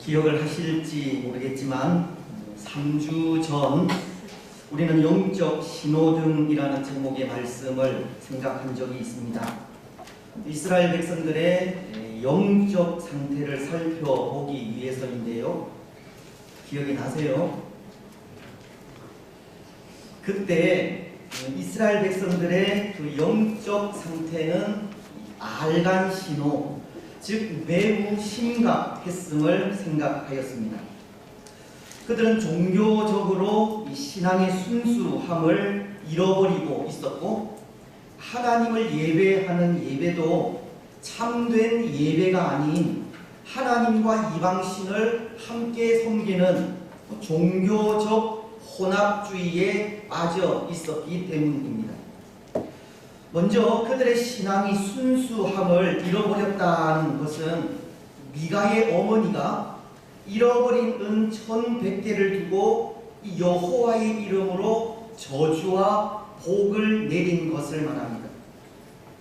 기억을 하실지 모르겠지만 3주 전 우리는 영적 신호등이라는 제목의 말씀을 생각한 적이 있습니다. 이스라엘 백성들의 영적 상태를 살펴보기 위해서인데요. 기억이 나세요? 그때 이스라엘 백성들의 그 영적 상태는 알간 신호, 즉 매우 심각했음을 생각하였습니다. 그들은 종교적으로 이 신앙의 순수함을 잃어버리고 있었고, 하나님을 예배하는 예배도 참된 예배가 아닌 하나님과 이방신을 함께 섬기는 종교적 혼합주의에 빠져 있었기 때문입니다. 먼저 그들의 신앙이 순수함을 잃어버렸다는 것은 미가의 어머니가 잃어버린 은 1100개를 두고 여호와의 이름으로 저주와 복을 내린 것을 말합니다.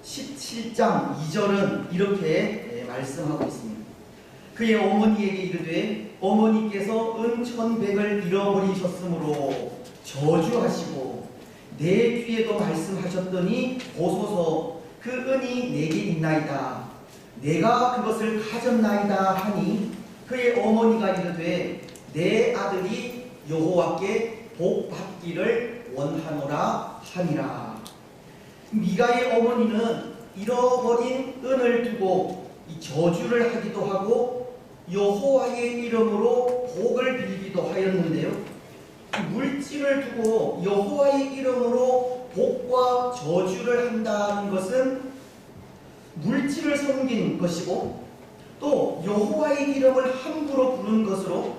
17장 2절은 이렇게 말씀하고 있습니다. 그의 어머니에게 이르되 어머니께서 은 1100을 잃어버리셨으므로 저주하시고 내 귀에도 말씀하셨더니 보소서 그 은이 내게 있나이다. 내가 그것을 가졌나이다 하니 그의 어머니가 이르되 내 아들이 여호와께 복 받기를 원하노라 하니라. 미가의 어머니는 잃어버린 은을 두고 이 저주를 하기도 하고 여호와의 이름으로 복을 빌기도 하였는데요. 물질을 두고 여호와의 이름으로 복과 저주를 한다는 것은 물질을 섬긴 것이고, 또 여호와의 이름을 함부로 부른 것으로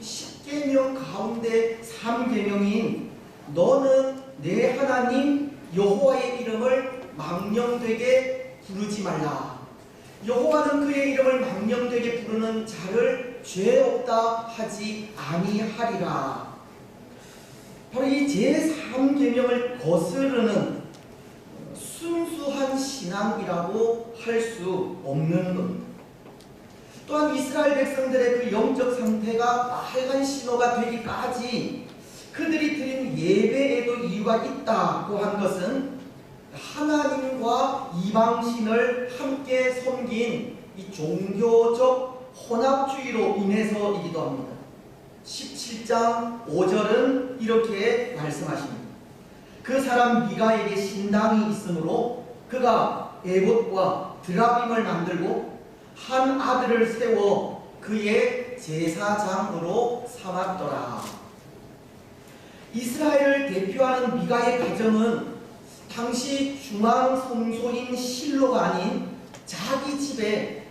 10계명 가운데 3계명인 너는 내 하나님 여호와의 이름을 망령되게 부르지 말라. 여호와는 그의 이름을 망령되게 부르는 자를 죄 없다 하지 아니하리라. 바로 이 제3계명을 거스르는 순수한 신앙이라고 할 수 없는 겁니다. 또한 이스라엘 백성들의 그 영적 상태가 빨간 신호가 되기까지 그들이 드린 예배에도 이유가 있다고 한 것은 하나님과 이방신을 함께 섬긴 이 종교적 혼합주의로 인해서이기도 합니다. 17장 5절은 이렇게 말씀하십니다. 그 사람 미가에게 신당이 있으므로 그가 에봇과 드라빔을 만들고 한 아들을 세워 그의 제사장으로 삼았더라. 이스라엘을 대표하는 미가의 가정은 당시 중앙 성소인 실로가 아닌 자기 집에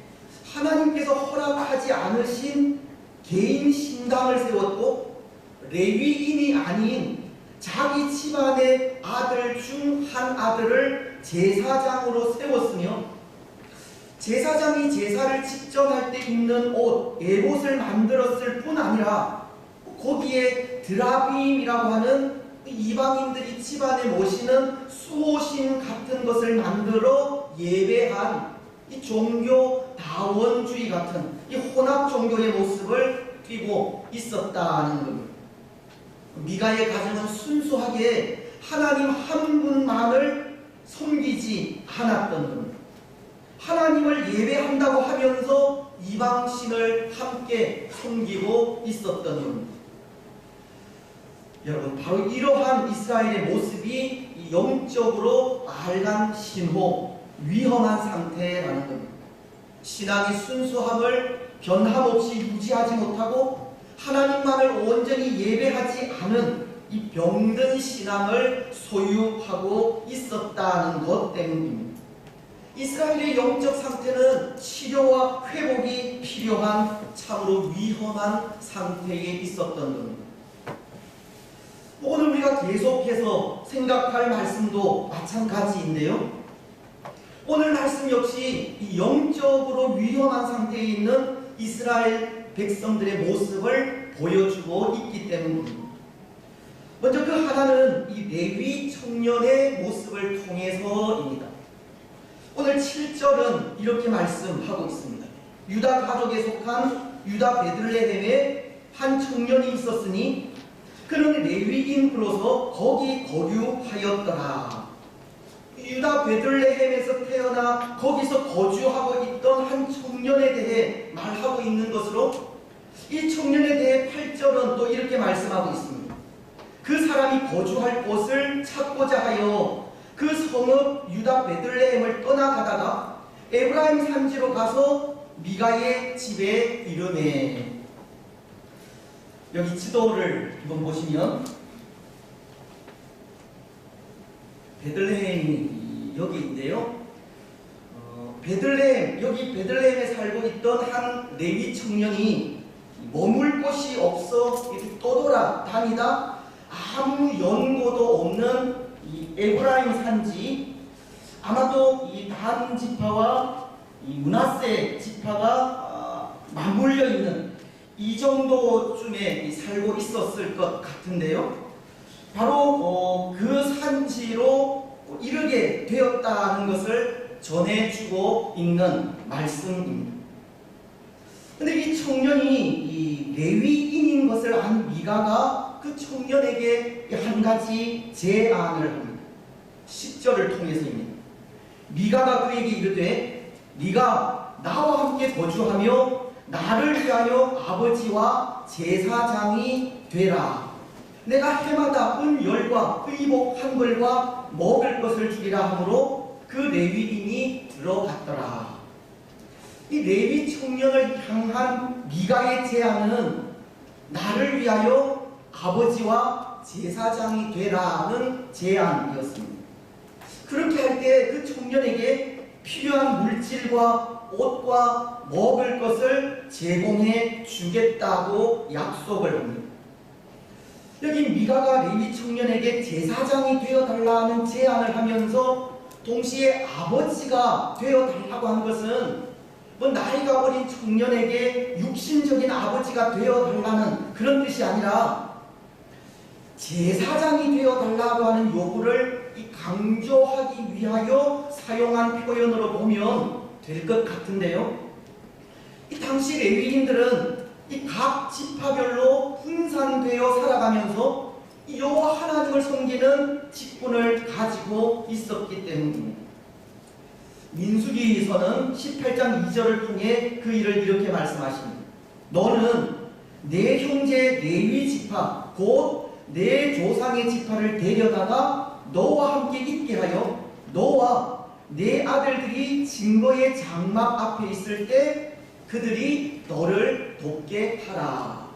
하나님께서 허락하지 않으신 개인 신당을 세웠고, 레위인이 아닌 자기 집안의 아들 중 한 아들을 제사장으로 세웠으며, 제사장이 제사를 직접 할 때 입는 옷, 에봇을 만들었을 뿐 아니라 거기에 드라빔이라고 하는 이방인들이 집안에 모시는 수호신 같은 것을 만들어 예배한 이 종교 다원주의 같은 이 혼합 종교의 모습을 띠고 있었다는 겁니다. 미가의 가정은 순수하게 하나님 한 분만을 섬기지 않았던 겁니다. 하나님을 예배한다고 하면서 이방신을 함께 섬기고 있었던 겁니다. 여러분, 바로 이러한 이스라엘의 모습이 영적으로 알간 신호, 위험한 상태라는 겁니다. 신앙의 순수함을 변함없이 유지하지 못하고 하나님만을 온전히 예배하지 않은 이 병든 신앙을 소유하고 있었다는 것 때문입니다. 이스라엘의 영적 상태는 치료와 회복이 필요한 참으로 위험한 상태에 있었던 겁니다. 오늘 우리가 계속해서 생각할 말씀도 마찬가지인데요. 오늘 말씀 역시 이 영적으로 위험한 상태에 있는 이스라엘 백성들의 모습을 보여주고 있기 때문입니다. 먼저 그 하나는 이 레위 청년의 모습을 통해서입니다. 오늘 7절은 이렇게 말씀하고 있습니다. 유다 가족에 속한 유다 베들레헴에 한 청년이 있었으니 그는 레위인으로서 거기 거류하였더라. 유다 베들레헴에서 태어나 거기서 거주하고 있던 한 청년에 대해 말하고 있는 것으로 이 청년에 대해 8절은 또 이렇게 말씀하고 있습니다. 그 사람이 거주할 곳을 찾고자 하여 그 성읍 유다 베들레헴을 떠나가다가 에브라임 산지로 가서 미가의 집에 이르매. 여기 지도를 한번 보시면 베들레헴이 여기인데요. 여기 베들레헴에 살고 있던 한 레위 청년이 머물 곳이 없어 이렇게 떠돌아다니다 아무 연고도 없는 이 에브라임 산지, 아마도 이 단 지파와 이 므낫세 지파가 맞물려 있는 이 정도쯤에 살고 있었을 것 같은데요. 바로 그 산지로 이르게 되었다는 것을 전해주고 있는 말씀입니다. 근데 이 청년이 이 레위인인 것을 안 미가가 그 청년에게 한 가지 제안을 합니다. 10절을 통해서입니다. 미가가 그에게 이르되 네가 나와 함께 거주하며 나를 위하여 아버지와 제사장이 되라. 내가 해마다 은열과 의복 한 벌과 먹을 것을 주리라 하므로 그 레위인이 들어갔더라. 이 레위 청년을 향한 미가의 제안은 나를 위하여 아버지와 제사장이 되라는 제안이었습니다. 그렇게 할 때 그 청년에게 필요한 물질과 옷과 먹을 것을 제공해 주겠다고 약속을 합니다. 여기 미가가 레위 청년에게 제사장이 되어달라는 제안을 하면서 동시에 아버지가 되어달라고 한 것은 뭐 나이가 어린 청년에게 육신적인 아버지가 되어달라는 그런 뜻이 아니라 제사장이 되어달라고 하는 요구를 강조하기 위하여 사용한 표현으로 보면 될 것 같은데요. 이 당시 레위인들은 이 각 지파별로 분산되어 살아가면서 여호와 하나님을 섬기는 직분을 가지고 있었기 때문입니다. 민수기서는 18장 2절을 통해 그 일을 이렇게 말씀하십니다. 너는 내 형제 레위 지파 곧 내 조상의 지파를 데려다가 너와 함께 있게 하여 너와 내 아들들이 증거의 장막 앞에 있을 때 그들이 너를 돕게 하라.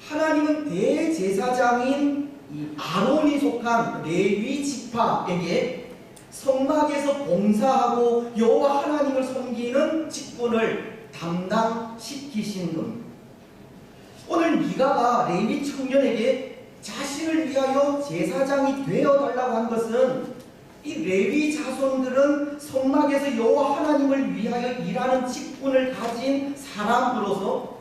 하나님은 대제사장인 이 아론이 속한 레위 지파에게 성막에서 봉사하고 여호와 하나님을 섬기는 직분을 담당시키신 겁니다. 오늘 미가가 레위 청년에게 자신을 위하여 제사장이 되어달라고 한 것은 이 레위 자손들은 성막에서 여호와 하나님을 위하여 일하는 직분을 가진 사람으로서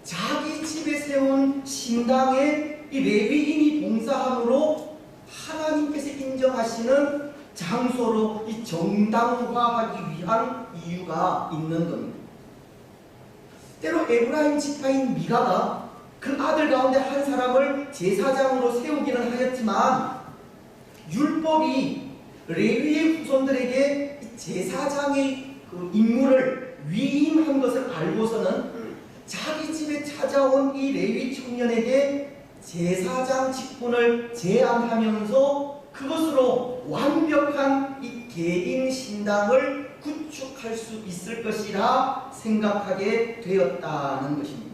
자기 집에 세운 신당에 이 레위인이 봉사함으로 하나님께서 인정하시는 장소로 이 정당화하기 위한 이유가 있는 겁니다. 때로 에브라임 지파인 미가가 그 아들 가운데 한 사람을 제사장으로 세우기는 하였지만 율법이 레위의 후손들에게 제사장의 그 임무를 위임한 것을 알고서는 자기 집에 찾아온 이 레위 청년에게 제사장 직분을 제안하면서 그것으로 완벽한 이 개인 신당을 구축할 수 있을 것이라 생각하게 되었다는 것입니다.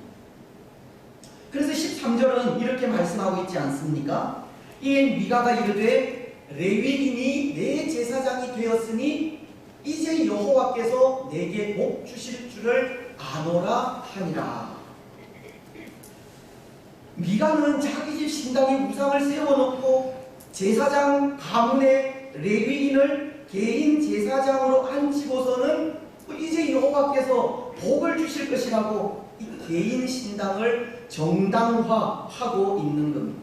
그래서 13절은 이렇게 말씀하고 있지 않습니까? 이에 미가가 이르되 레위인이 내 제사장이 되었으니 이제 여호와께서 내게 복 주실 줄을 아노라 하니라. 미가는 자기 집 신당에 우상을 세워놓고 제사장 가문의 레위인을 개인 제사장으로 앉히고서는 이제 여호와께서 복을 주실 것이라고 이 개인 신당을 정당화하고 있는 겁니다.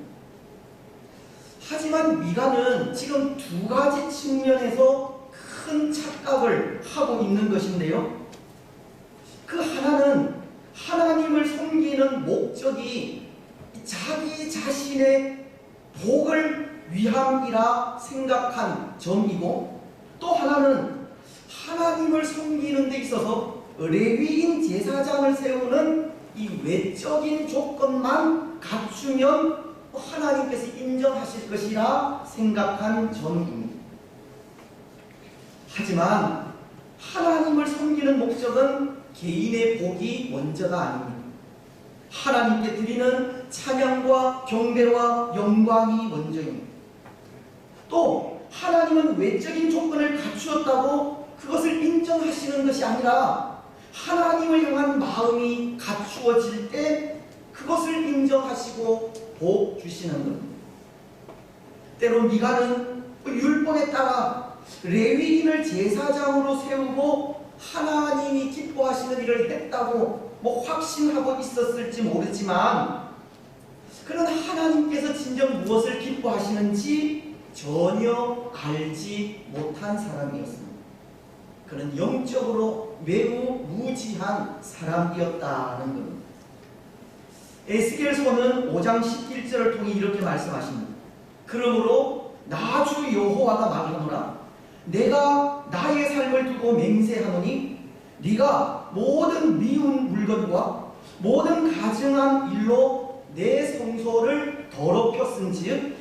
하지만 미가는 지금 두 가지 측면에서 큰 착각을 하고 있는 것인데요. 그 하나는 하나님을 섬기는 목적이 자기 자신의 복을 위함이라 생각한 점이고, 또 하나는 하나님을 섬기는 데 있어서 레위인 제사장을 세우는 이 외적인 조건만 갖추면 하나님께서 인정하실 것이라 생각한 점입니다. 하지만 하나님을 섬기는 목적은 개인의 복이 먼저가 아닙니다. 하나님께 드리는 찬양과 경배와 영광이 먼저입니다. 또 하나님은 외적인 조건을 갖추었다고 그것을 인정하시는 것이 아니라 하나님을 향한 마음이 갖추어질 때 그것을 인정하시고 복 주시는 겁니다. 때로 미가는 율법에 따라 레위인을 제사장으로 세우고 하나님이 기뻐하시는 일을 했다고 확신하고 있었을지 모르지만, 그는 하나님께서 진정 무엇을 기뻐하시는지 전혀 알지 못한 사람이었습니다. 그는 영적으로 매우 무지한 사람이었다는 겁니다. 에스겔서는 5장 11절을 통해 이렇게 말씀하십니다. 그러므로 나 주 여호와가 말하노라. 내가 나의 삶을 두고 맹세하노니 네가 모든 미운 물건과 모든 가증한 일로 내 성소를 더럽혔은즉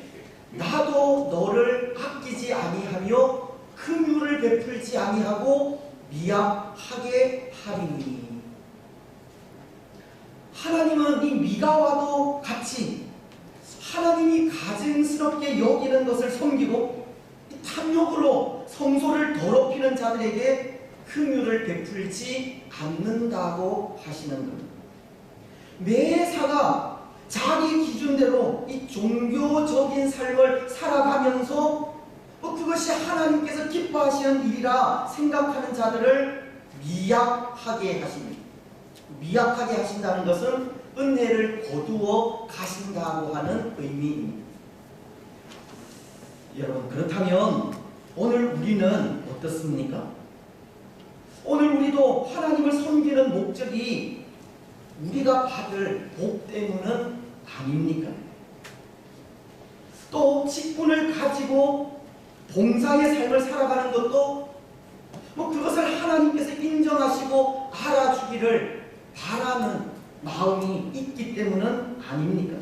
나도 너를 아끼지 아니하며 긍휼을 베풀지 아니하고 미약하게 하리니. 하나님은 이 미가와도 같이 하나님이 가증스럽게 여기는 것을 섬기고 탐욕으로 성소를 더럽히는 자들에게 긍휼을 베풀지 않는다고 하시는 겁니다. 매사가 자기 기준대로 이 종교적인 삶을 살아가면서 그것이 하나님께서 기뻐하시는 일이라 생각하는 자들을 미약하게 하십니다. 미약하게 하신다는 것은 은혜를 거두어 가신다고 하는 의미입니다. 여러분, 그렇다면 오늘 우리는 어떻습니까? 오늘 우리도 하나님을 섬기는 목적이 우리가 받을 복 때문은 아닙니까? 또 직분을 가지고 봉사의 삶을 살아가는 것도 그것을 하나님께서 인정하시고 알아주기를 바라는 마음이 있기 때문은 아닙니까?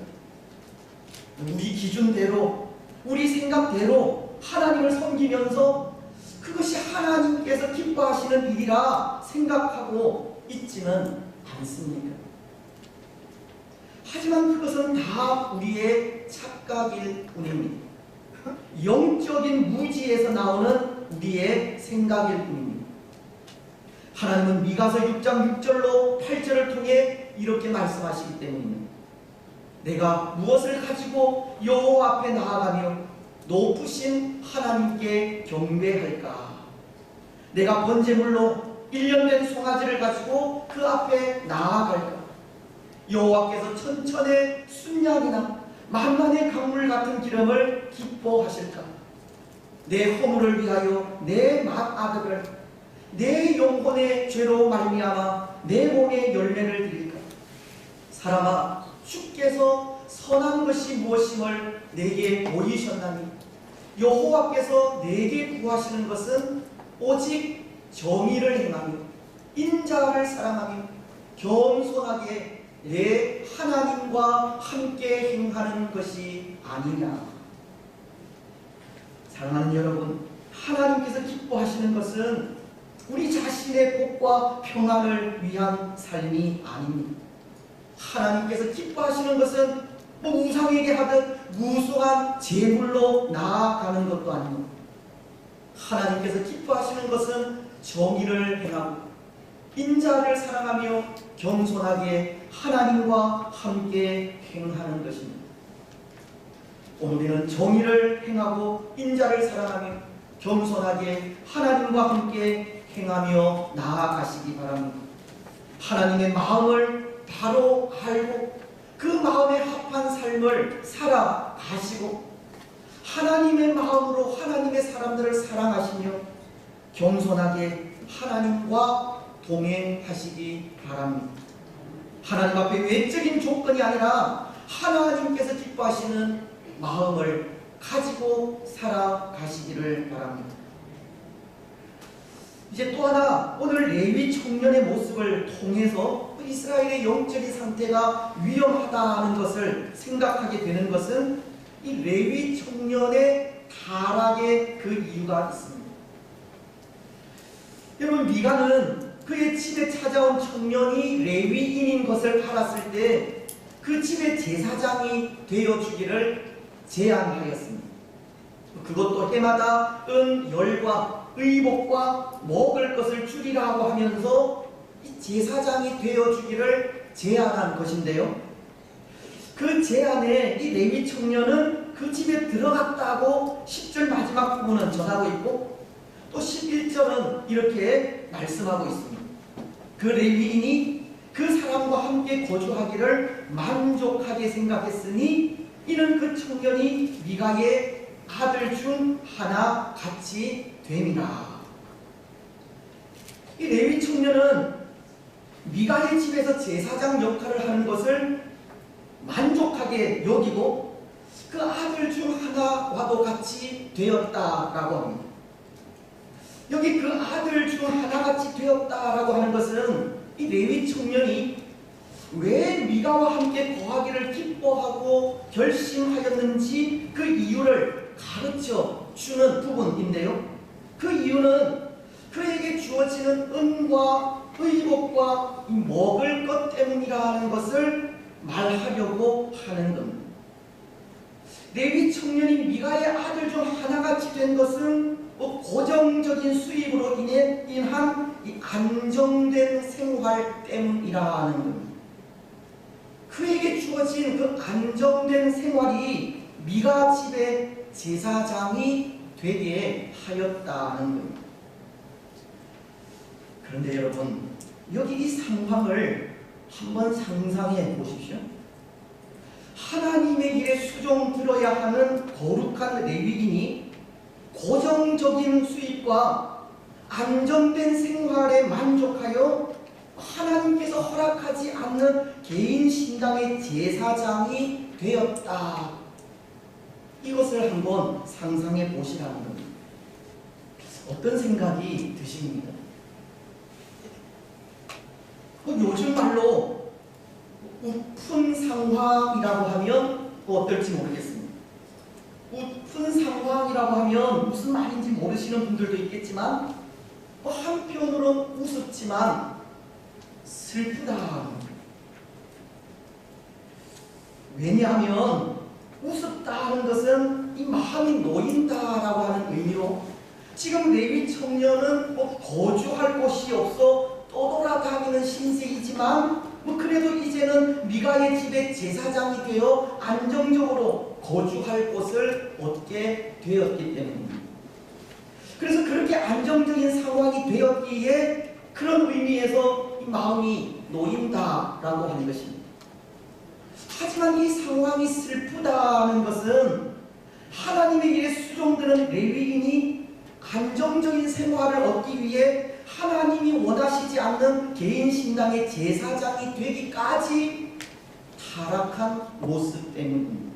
우리 기준대로, 우리 생각대로 하나님을 섬기면서 그것이 하나님께서 기뻐하시는 일이라 생각하고 있지는 않습니까? 하지만 그것은 다 우리의 착각일 뿐입니다. 영적인 무지에서 나오는 우리의 생각일 뿐입니다. 하나님은 미가서 6장 6절로 8절을 통해 이렇게 말씀하시기 때문입니다. 내가 무엇을 가지고 여호와 앞에 나아가며 높으신 하나님께 경배할까? 내가 번제물로 1년 된 송아지를 가지고 그 앞에 나아갈까? 여호와께서 천천의 순양이나 만만의 강물 같은 기름을 기뻐하실까? 내 허물을 위하여 내 맏아들을, 내 영혼의 죄로 말미암아 내 몸에 열매를 드릴까? 사람아, 주께서 선한 것이 무엇임을 내게 보이셨나니 여호와께서 내게 구하시는 것은 오직 정의를 행하며 인자를 사랑하며 겸손하게 내 하나님과 함께 행하는 것이 아니냐. 사랑하는 여러분, 하나님께서 기뻐하시는 것은 우리 자신의 복과 평안을 위한 삶이 아닙니다. 하나님께서 기뻐하시는 것은 우상에게 하듯 무수한 제물로 나아가는 것도 아닙니다. 하나님께서 기뻐하시는 것은 정의를 행하고 인자를 사랑하며 겸손하게 하나님과 함께 행하는 것입니다. 오늘은 정의를 행하고 인자를 사랑하며 겸손하게 하나님과 함께 행하며 나아가시기 바랍니다. 하나님의 마음을 바로 알고 그 마음에 합한 삶을 살아가시고 하나님의 마음으로 하나님의 사람들을 사랑하시며 겸손하게 하나님과 동행하시기 바랍니다. 하나님 앞에 외적인 조건이 아니라 하나님께서 기뻐하시는 마음을 가지고 살아가시기를 바랍니다. 이제 또 하나, 오늘 레위 청년의 모습을 통해서 이스라엘의 영적인 상태가 위험하다는 것을 생각하게 되는 것은 이 레위 청년의 타락의 그 이유가 있습니다. 여러분, 미가는 그의 집에 찾아온 청년이 레위인인 것을 알았을 때 그 집의 제사장이 되어주기를 제안하였습니다. 그것도 해마다 열과 의복과 먹을 것을 주리라고 하면서 이 제사장이 되어주기를 제안한 것인데요. 그 제안에 이 레위 청년은 그 집에 들어갔다고 10절 마지막 부분은 전하고 있고, 또 11절은 이렇게 말씀하고 있습니다. 그 레위인이 그 사람과 함께 거주하기를 만족하게 생각했으니 이는 그 청년이 미가의 아들 중 하나 같이 됨이라. 이 레위 청년은 미가의 집에서 제사장 역할을 하는 것을 만족하게 여기고 그 아들 중 하나와도 같이 되었다라고 합니다. 여기 그 아들 중 하나같이 되었다라고 하는 것은 이 레위 청년이 왜 미가와 함께 거하기를 기뻐하고 결심하였는지 그 이유를 가르쳐 주는 부분인데요. 그 이유는 그에게 주어지는 은과 의복과 먹을 것 때문이라는 것을 말하려고 하는 겁니다. 레위 청년이 미가의 아들 중 하나같이 된 것은 고정적인 수입으로 인한 이 안정된 생활 때문이라는 겁니다. 그에게 주어진 그 안정된 생활이 미가 집의 제사장이 되게 하였다는 겁니다. 그런데 여러분, 여기 이 상황을 한번 상상해 보십시오. 하나님의 길에 수종 들어야 하는 거룩한 레위인이 고정적인 수입과 안정된 생활에 만족하여 하나님께서 허락하지 않는 개인 신당의 제사장이 되었다. 이것을 한번 상상해 보시라는 겁니다. 어떤 생각이 드십니까? 요즘 말로 우픈 상황이라고 하면 어떨지 모르겠습니다. 우픈 상황이라고 하면 무슨 말인지 모르시는 분들도 있겠지만 한편으로는 우습지만 슬프다. 왜냐하면 우습다는 것은 이 마음이 놓인다라고 하는 의미로 지금 레위 청년은 거주할 곳이 없어 떠돌아다니는 신세이지만 그래도 이제는 미가의 집에 제사장이 되어 안정적으로 거주할 곳을 얻게 되었기 때문입니다. 그래서 그렇게 안정적인 상황이 되었기에 그런 의미에서 이 마음이 놓인다라고 하는 것입니다. 하지만 이 상황이 슬프다는 것은 하나님의 길에 수종드는 레위인이 안정적인 생활을 얻기 위해 하나님이 원하시지 않는 개인 신당의 제사장이 되기까지 타락한 모습 때문입니다.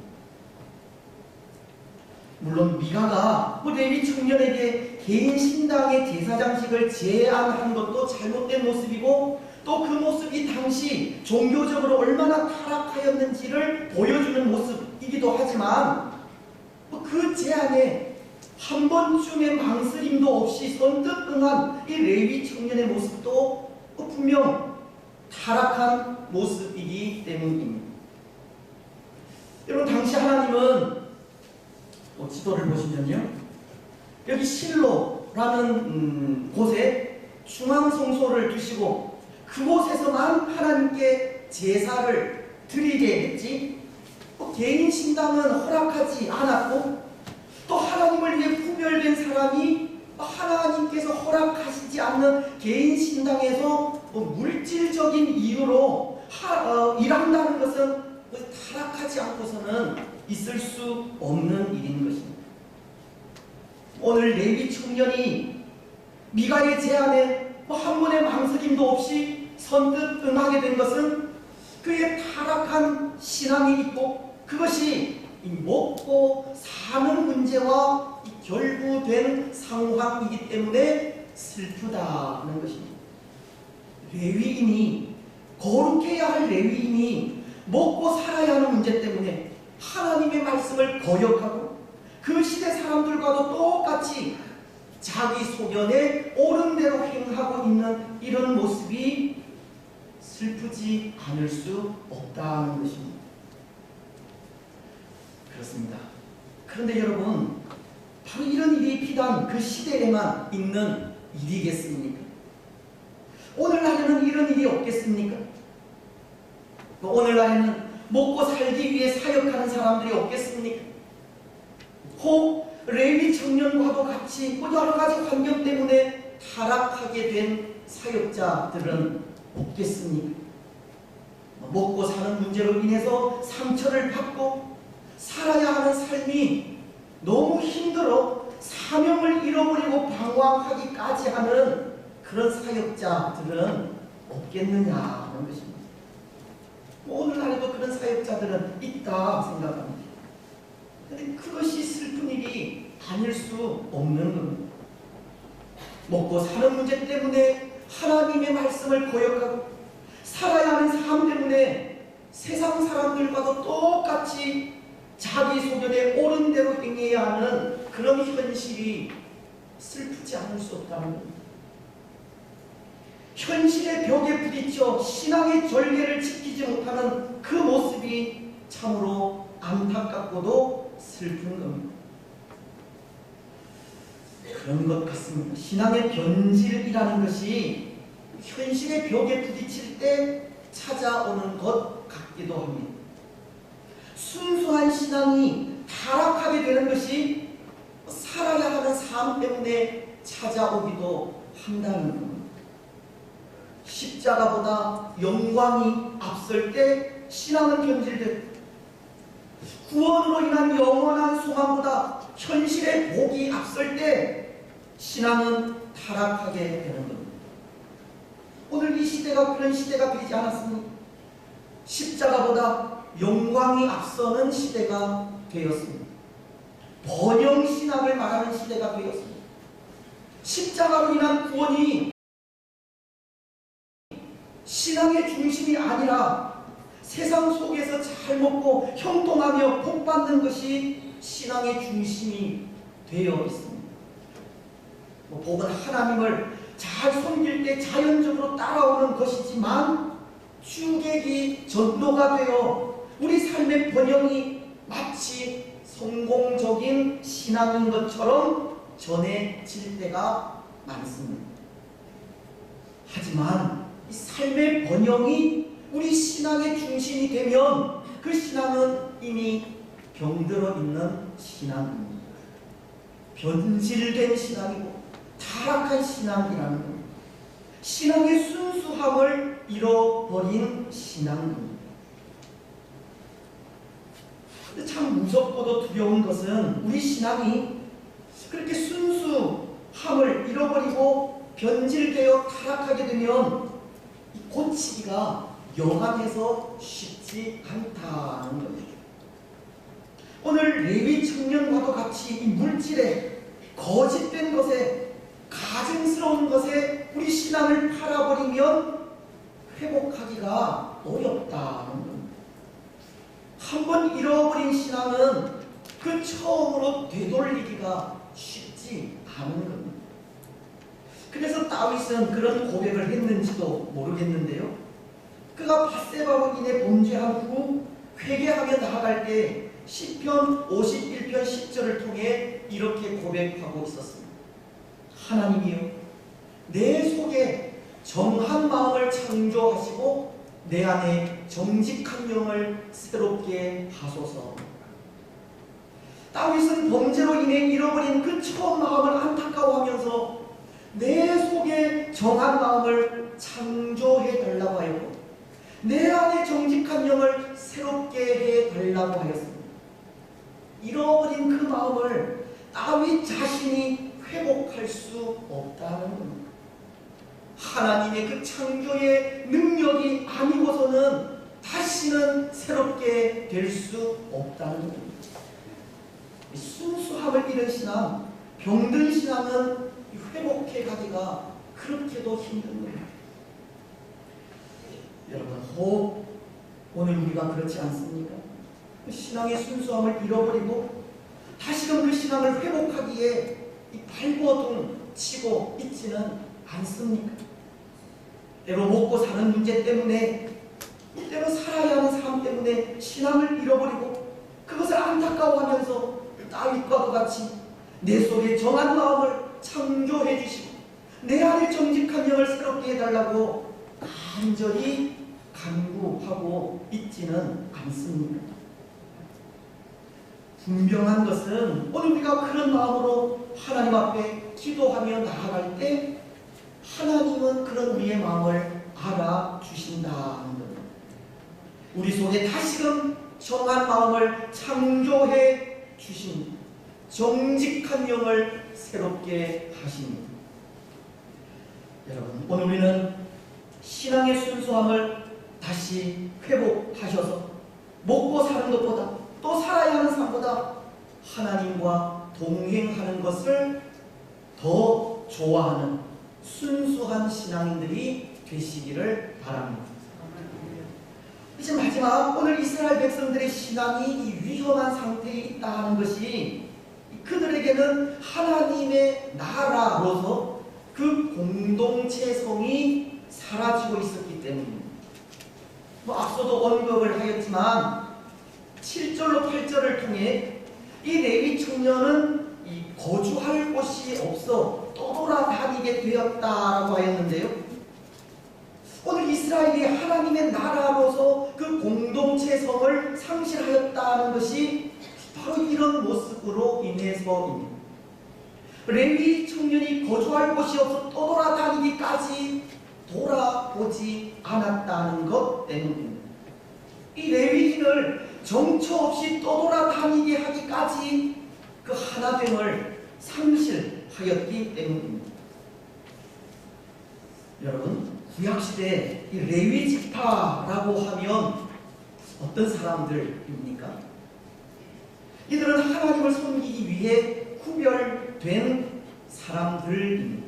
물론 미가가 레위 청년에게 개인 신당의 제사장직을 제안한 것도 잘못된 모습이고 또 그 모습이 당시 종교적으로 얼마나 타락하였는지를 보여주는 모습이기도 하지만 그 제안에 한 번쯤의 망설임도 없이 선뜻 응한 이 레위 청년의 모습도 분명 타락한 모습이기 때문입니다. 여러분, 당시 하나님은 지도를 보시면요, 여기 실로라는 곳에 중앙성소를 두시고 그곳에서만 하나님께 제사를 드리게 했지 개인 신당은 허락하지 않았고 또 하나님을 위해 구별된 사람이 하나님께서 허락하시지 않는 개인 신당에서 물질적인 이유로 일한다는 것은 타락하지 않고서는 있을 수 없는 일인 것입니다. 오늘 레위 청년이 미가의 제안에 한 번의 망설임도 없이 선뜻 응하게 된 것은 그의 타락한 신앙이 있고 그것이 이 먹고 사는 문제와 결부된 상황이기 때문에 슬프다는 것입니다. 레위인이, 거룩해야 할 레위인이 먹고 살아야 하는 문제 때문에 하나님의 말씀을 거역하고 그 시대 사람들과도 똑같이 자기 소견에 옳은 대로 행하고 있는 이런 모습이 슬프지 않을 수 없다는 것입니다. 그렇습니다. 그런데 여러분, 바로 이런 일이 비단 그 시대에만 있는 일이겠습니까? 오늘날에는 이런 일이 없겠습니까? 오늘날에는 먹고 살기 위해 사역하는 사람들이 없겠습니까? 혹 레위 청년과도 같이 여러 가지 환경 때문에 타락하게 된 사역자들은 없겠습니까? 먹고 사는 문제로 인해서 상처를 받고 살아야 하는 삶이 너무 힘들어 사명을 잃어버리고 방황하기까지 하는 그런 사역자들은 없겠느냐는 것입니다. 오늘날에도 그런 사역자들은 있다 생각합니다. 그런데 그것이 슬픈 일이 아닐 수 없는 겁니다. 먹고 사는 문제 때문에 하나님의 말씀을 거역하고 살아야 하는 삶 때문에 세상 사람들과도 똑같이 자기 소견에 옳은 대로 행해야 하는 그런 현실이 슬프지 않을 수 없다는 겁니다. 현실의 벽에 부딪혀 신앙의 전례를 지키지 못하는 그 모습이 참으로 안타깝고도 슬픈 겁니다. 그런 것 같습니다. 신앙의 변질이라는 것이 현실의 벽에 부딪힐 때 찾아오는 것 같기도 합니다. 순수한 신앙이 타락하게 되는 것이 살아야 하는 삶 때문에 찾아오기도 한다는 겁니다. 십자가보다 영광이 앞설 때 신앙은 변질되고 구원으로 인한 영원한 소망보다 현실의 복이 앞설 때 신앙은 타락하게 되는 겁니다. 오늘 이 시대가 그런 시대가 되지 않았습니까? 십자가보다 영광이 앞서는 시대가 되었습니다. 번영신앙을 말하는 시대가 되었습니다. 십자가로 인한 구원이 신앙의 중심이 아니라 세상 속에서 잘 먹고 형통하며 복받는 것이 신앙의 중심이 되어 있습니다. 복은 하나님을 잘 섬길 때 자연적으로 따라오는 것이지만 주객이 전도가 되어 우리 삶의 번영이 마치 성공적인 신앙인 것처럼 전해질 때가 많습니다. 하지만 이 삶의 번영이 우리 신앙의 중심이 되면 그 신앙은 이미 병들어 있는 신앙입니다. 변질된 신앙이고 타락한 신앙이라는 겁니다. 신앙의 순수함을 잃어버린 신앙입니다. 근데 참 무섭고도 두려운 것은 우리 신앙이 그렇게 순수함을 잃어버리고 변질되어 타락하게 되면 고치기가 영원해서 쉽지 않다는 겁니다. 오늘 레위 청년과도 같이 이 물질에 거짓된 것에 가증스러운 것에 우리 신앙을 팔아버리면 회복하기가 어렵다는 겁니다. 한번 잃어버린 신앙은 그 처음으로 되돌리기가 쉽지 않은 겁니다. 그래서 다윗은 그런 고백을 했는지도 모르겠는데요. 그가 밧세바로 인해 범죄한 후 회개하며 나아갈 때 시편 51편 10절을 통해 이렇게 고백하고 있었습니다. 하나님이여, 내 속에 정한 마음을 창조하시고 내 안에 정직한 영을 새롭게 하소서. 다윗은 범죄로 인해 잃어버린 그 처음 마음을 안타까워하면서 내 속에 정한 마음을 창조해 달라고 하였고 내 안에 정직한 영을 새롭게 해 달라고 하였습니다. 잃어버린 그 마음을 다윗 자신이 회복할 수 없다는 겁니다. 하나님의 그 창조의 능력이 아니고서는 다시는 새롭게 될 수 없다는 겁니다. 순수함을 잃은 신앙, 병든 신앙은 회복해 가기가 그렇게도 힘든 겁니다. 여러분, 혹 오늘 우리가 그렇지 않습니까? 그 신앙의 순수함을 잃어버리고 다시금 그 신앙을 회복하기에 발버둥 치고 있지는 않습니까? 때로 먹고 사는 문제 때문에, 때로 살아야 하는 삶 때문에 신앙을 잃어버리고 그것을 안타까워하면서 다윗과도 같이 내 속에 정한 마음을 창조해 주시고 내 안에 정직한 영을 새롭게 해달라고 간절히 간구하고 있지는 않습니다. 분명한 것은 오늘 우리가 그런 마음으로 하나님 앞에 기도하며 나아갈 때 하나님은 그런 우리의 마음을 알아주신다는 겁니다. 우리 속에 다시금 정한 마음을 창조해 주신 정직한 영을 새롭게 하십니다. 여러분, 오늘 우리는 신앙의 순수함을 다시 회복하셔서 먹고 사는 것보다 또 살아야 하는 삶보다 하나님과 동행하는 것을 더 좋아하는 순수한 신앙인들이 되시기를 바랍니다. 이제 마지막, 오늘 이스라엘 백성들의 신앙이 위험한 상태에 있다는 것이 그들에게는 하나님의 나라로서 그 공동체성이 사라지고 있었기 때문입니다. 앞서도 언급을 하였지만 7절로 8절을 통해 이 레위 청년은 거주할 곳이 없어 떠돌아다니게 되었다라고 하였는데요. 오늘 이스라엘이 하나님의 나라로서 그 공동체성을 상실하였다는 것이 바로 이런 모습으로 인해서입니다. 레위 청년이 거주할 곳이 없어 떠돌아다니기까지 돌아보지 않았다는 것 때문입니다. 이 레위인을 정처 없이 떠돌아다니게 하기까지 그 하나됨을 상실하였기 때문입니다. 여러분, 구약시대 이 레위 지파라고 하면 어떤 사람들입니까? 이들은 하나님을 섬기기 위해 구별된 사람들입니다.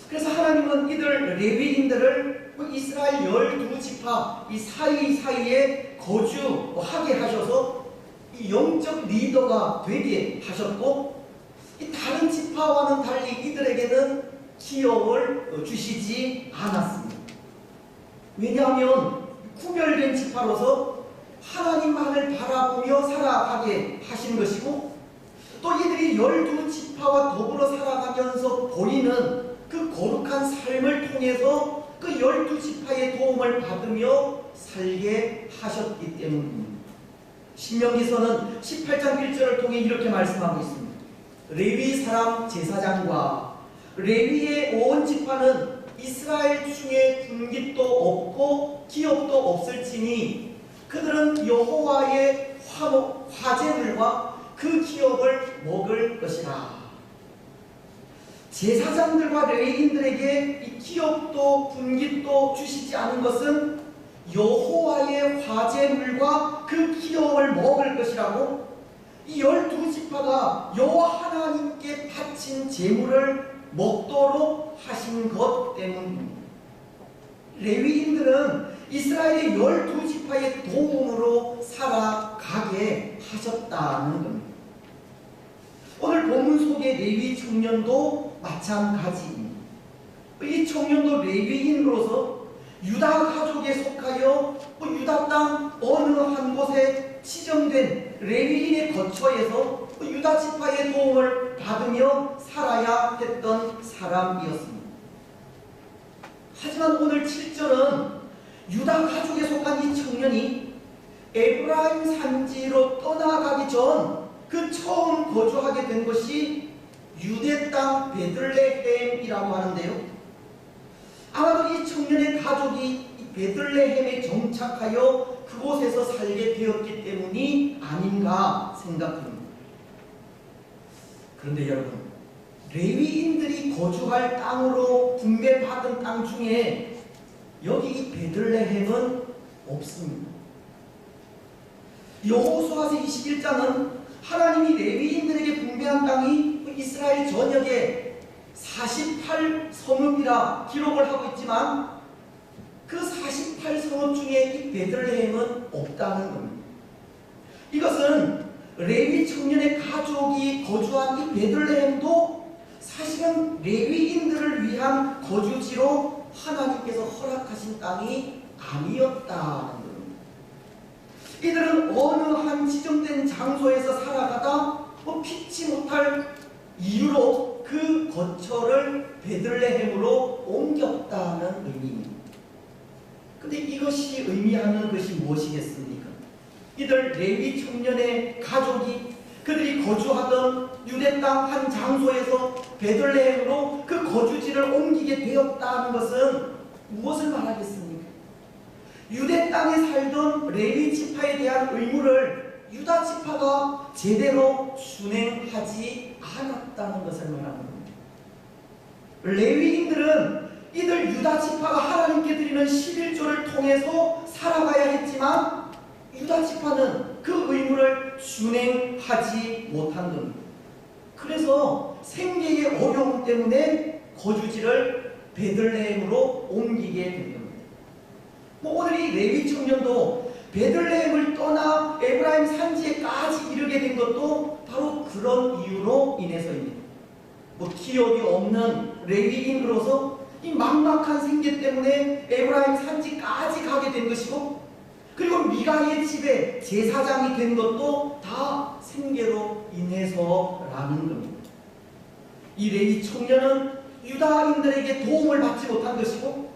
그래서 하나님은 이들 레위인들을 이스라엘 12지파 이 사이사이에 거주하게 하셔서 이 영적 리더가 되게 하셨고, 이 다른 지파와는 달리 이들에게는 기업을 주시지 않았습니다. 왜냐하면 구별된 지파로서 하나님만을 바라보며 살아가게 하신 것이고, 또 이들이 12지파와 더불어 살아가면서 보이는 그 거룩한 삶을 통해서 그 12지파의 도움을 받으며 살게 하셨기 때문입니다. 신명기서는 18장 1절을 통해 이렇게 말씀하고 있습니다. 레위 사람 제사장과 레위의 온 지파는 이스라엘 중에 분깃도 없고 기업도 없을지니 그들은 여호와의 화제물과 그 기업을 먹을 것이라. 제사장들과 레위인들에게 이 기업도 분깃도 주시지 않은 것은 여호와의 화제물과 그 기업을 먹을 것이라고, 이 12지파가 여호와 하나님께 바친 제물을 먹도록 하신 것 때문입니다. 레위인들은 이스라엘의 12지파의 도움으로 살아가게 하셨다는 겁니다. 오늘 본문 속의 레위 청년도 마찬가지입니다. 이 청년도 레위인으로서 유다 가족에 속하여 유다 땅 어느 한 곳에 지정된 레위인의 거처에서 유다 지파의 도움을 받으며 살아야 했던 사람이었습니다. 하지만 오늘 7절은 유다 가족에 속한 이 청년이 에브라임 산지로 떠나가기 전 그 처음 거주하게 된 것이 유대 땅 베들레헴이라고 하는데요. 아마도 이 청년의 가족이 베들레헴에 정착하여 그곳에서 살게 되었기 때문이 아닌가 생각합니다. 그런데 여러분, 레위인들이 거주할 땅으로 분배받은 땅 중에 여기 이 베들레헴은 없습니다. 여호수아서 21장은 하나님이 레위인들에게 분배한 땅이 이스라엘 전역에 48성읍이라 기록을 하고 있지만 그 48성읍 중에 이 베들레헴은 없다는 겁니다. 이것은 레위 청년의 가족이 거주한 이 베들레헴도 사실은 레위인들을 위한 거주지로 하나님께서 허락하신 땅이 아니었다는 겁니다. 이들은 어느 한 지정된 장소에서 살아가다 피치 못할 이유로 그 거처를 베들레헴으로 옮겼다는 의미입니다. 근데 이것이 의미하는 것이 무엇이겠습니까? 이들 레위 청년의 가족이 그들이 거주하던 유대 땅 한 장소에서 베들레헴으로 그 거주지를 옮기게 되었다는 것은 무엇을 말하겠습니까? 유대 땅에 살던 레위 지파에 대한 의무를 유다 지파가 제대로 준행하지 않았다는 것을 말하는 겁니다. 레위인들은 이들 유다 지파가 하나님께 드리는 11조를 통해서 살아가야 했지만 유다 지파는 그 의무를 준행하지 못한 겁니다. 그래서 생계의 어려움 때문에 거주지를 베들레헴으로 옮기게 된 겁니다. 오늘 이 레위 청년도 베들레헴을 떠나 에브라임 산지에까지 이르게 된 것도 바로 그런 이유로 인해서입니다. 기업이 없는 레위인으로서 이 막막한 생계 때문에 에브라임 산지까지 가게 된 것이고, 그리고 미가의 집에 제사장이 된 것도 다 생계로 인해서라는 겁니다. 이 레위 청년은 유다인들에게 도움을 받지 못한 것이고,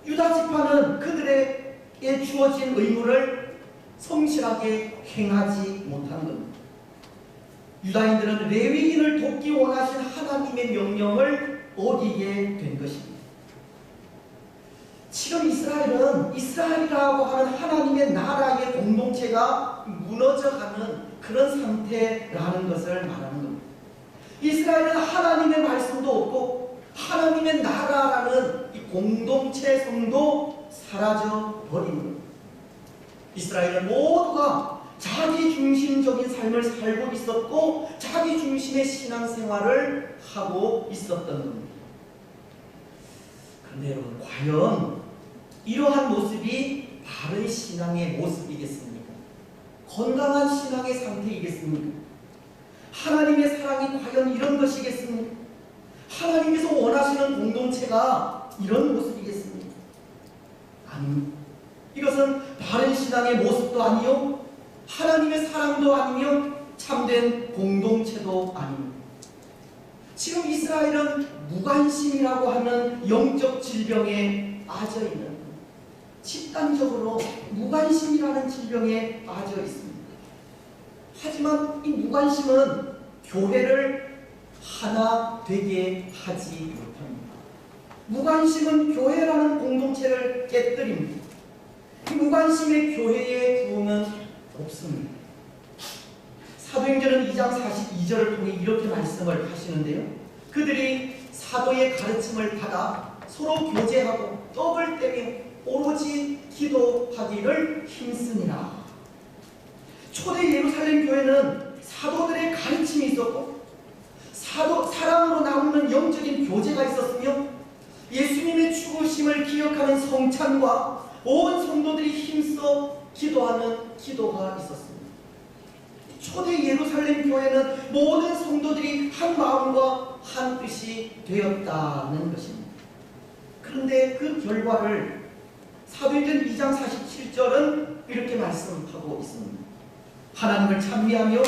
유다 지파는 그들에게 주어진 의무를 성실하게 행하지 못한 겁니다. 유다인들은 레위인을 돕기 원하신 하나님의 명령을 어기게 된 것입니다. 지금 이스라엘은 이스라엘이라고 하는 하나님의 나라의 공동체가 무너져가는 그런 상태라는 것을 말하는 겁니다. 이스라엘은 하나님의 말씀도 없고 하나님의 나라라는 이 공동체성도 사라져 버린 겁니다. 이스라엘은 모두가 자기 중심적인 삶을 살고 있었고 자기 중심의 신앙생활을 하고 있었던 겁니다. 그런데 여러분, 과연 이러한 모습이 바른 신앙의 모습이겠습니까? 건강한 신앙의 상태이겠습니까? 하나님의 사랑이 과연 이런 것이겠습니까? 하나님께서 원하시는 공동체가 이런 모습이겠습니까? 아닙니다. 이것은 바른 신앙의 모습도 아니요, 하나님의 사랑도 아니며 참된 공동체도 아닙니다. 지금 이스라엘은 무관심이라고 하는 영적 질병에 빠져 있는 겁니다. 집단적으로 무관심이라는 질병에 빠져 있습니다. 하지만 이 무관심은 교회를 하나 되게 하지 못합니다. 무관심은 교회라는 공동체를 깨뜨립니다. 이 무관심의 교회의 부흥은 없습니다. 사도행전은 2장 42절을 통해 이렇게 말씀을 하시는데요. 그들이 사도의 가르침을 받아 서로 교제하고 떡을 떼며 오로지 기도하기를 힘쓰니라. 초대 예루살렘 교회는 사도들의 가르침이 있었고 사랑으로 나누는 영적인 교제가 있었으며 예수님의 죽으심을 기억하는 성찬과 온 성도들이 힘써 기도하는 기도가 있었습니다. 초대 예루살렘 교회는 모든 성도들이 한 마음과 한 뜻이 되었다는 것입니다. 그런데 그 결과를 사도행전 2장 47절은 이렇게 말씀하고 있습니다. 하나님을 찬미하며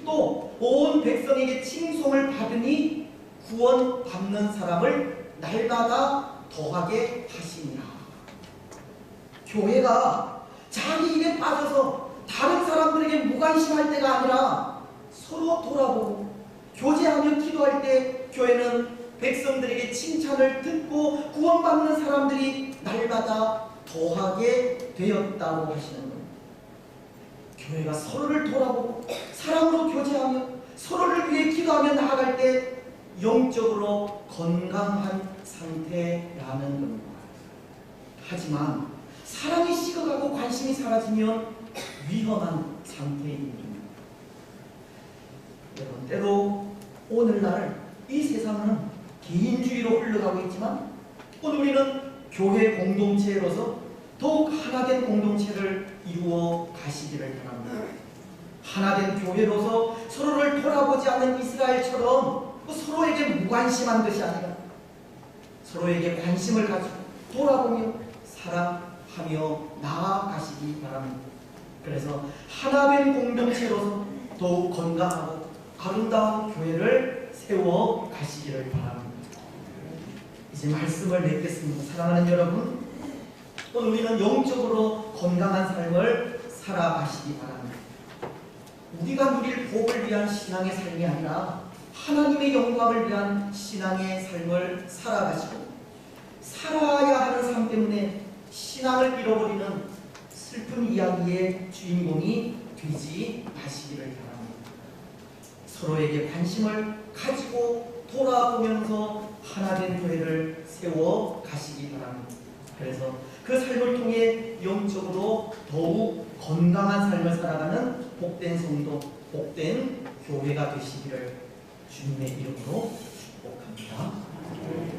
또 온 백성에게 칭송을 받으니 구원받는 사람을 날마다 더하게 하시니라. 교회가 자기 일에 빠져서 다른 사람들에게 무관심할 때가 아니라 서로 돌아보고 교제하며 기도할 때 교회는 백성들에게 칭찬을 듣고 구원받는 사람들이 날마다 더하게 되었다고 하시는 겁니다. 교회가 서로를 돌아보고 사랑으로 교제하며 서로를 위해 기도하며 나아갈 때 영적으로 건강한 상태라는 겁니다. 하지만 사랑이 식어가고 관심이 사라지면 위험한 상태인 겁니다. 여러분, 때로 오늘날 이 세상은 개인주의로 흘러가고 있지만 오늘 우리는 교회 공동체로서 더욱 하나된 공동체를 이루어 가시기를 바랍니다. 하나된 교회로서 서로를 돌아보지 않는 이스라엘처럼 서로에게 무관심한 것이 아니라 서로에게 관심을 가지고 돌아보며 사랑하며 나아가시기 바랍니다. 그래서 하나된 공동체로서 더욱 건강하고 아름다운 교회를 세워 가시기를 바랍니다. 이제 말씀을 맺겠습니다. 사랑하는 여러분, 오늘 우리는 영적으로 건강한 삶을 살아가시기 바랍니다. 우리가 누릴 복을 위한 신앙의 삶이 아니라 하나님의 영광을 위한 신앙의 삶을 살아가시고 살아야 하는 삶 때문에 신앙을 잃어버리는 슬픈 이야기의 주인공이 되지 마시기를 바랍니다. 서로에게 관심을 가지고 돌아보면서 하나된 교회를 세워 가시기 바랍니다. 그래서 그 삶을 통해 영적으로 더욱 건강한 삶을 살아가는 복된 성도, 복된 교회가 되시기를 주님의 이름으로 축복합니다.